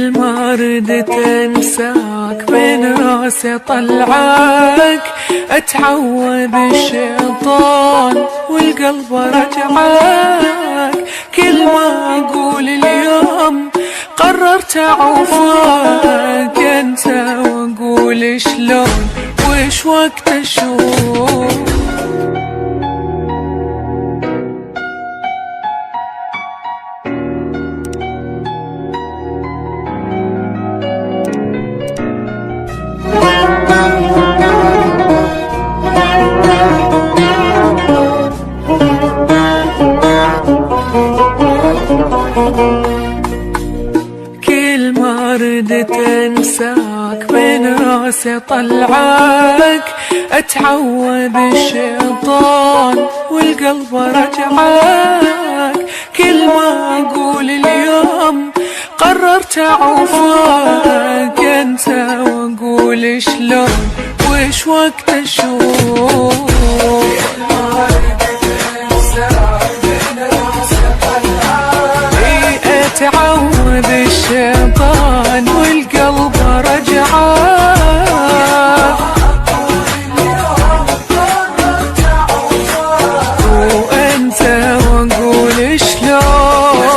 كل ما ردت انساك بين راسي طلعك، اتعوذ الشيطان والقلب رجعك. كل ما اقول اليوم قررت اعوفك انت، واقول شلون وش وقت اشوف. كل ما ردت انساك بين راسي طلعك، اتعوذ الشيطان والقلب رجعك. كل ما اقول اليوم قررت اعوفك انت، واقول شلون وش وقت اشوف. اتعوذ الشيطان والقلب رجعك، وانت واقول شلون.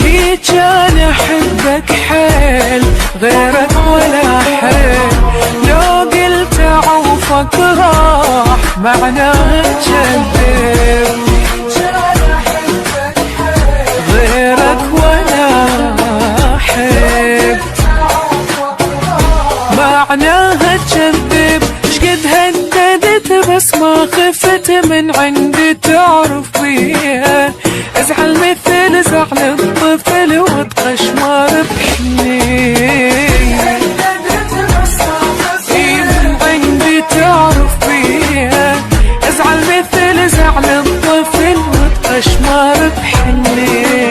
هيج انا احبك حيل غيرك ولا حيل، لو قلت اعوفك راح معناه تكذب. غيرك ولا حب معناها تكذب. شقد هددت بس ما خفت من عندي تعرف بيها، ازعل مثل زعل الطفل واتقشمر بحنين. من عندي تعرف بيها، ازعل مثل زعل الطفل واتقشمر بحنين.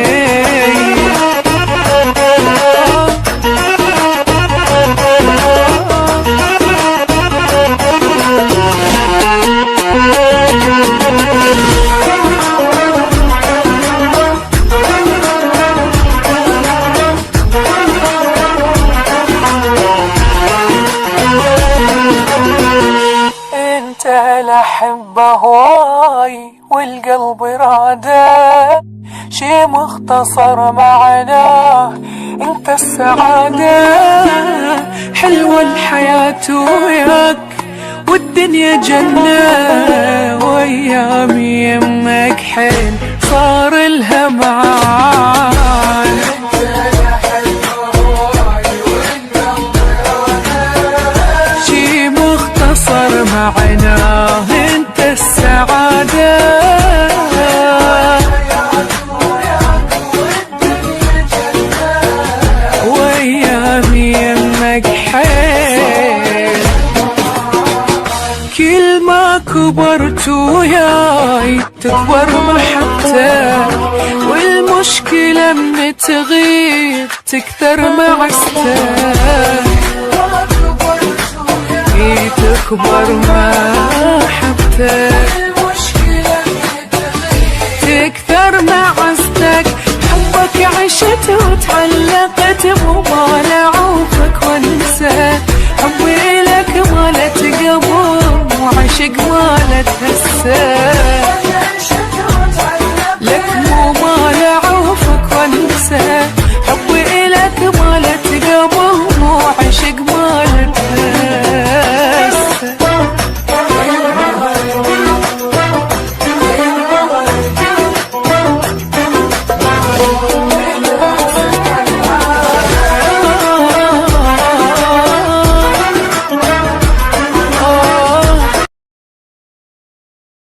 انت الاحبه هواي والقلب راده، شي مختصر معناه انت السعاده. حلوه الحياه وياك والدنيا جنه، وايام يمك حيل صار لها معان. شي مختصر معناه انت السعاده، وايام يمك حيل. كل ما كبرت وياي تكبر محبتك، والمشكلة من تغيب تكثر معزتك. تكبر محبتك، تكثر معزتك. حبك عشت وتعلقت بمال عوفك وانسى، حبي لك مالت قبل وعشق مالت هسه.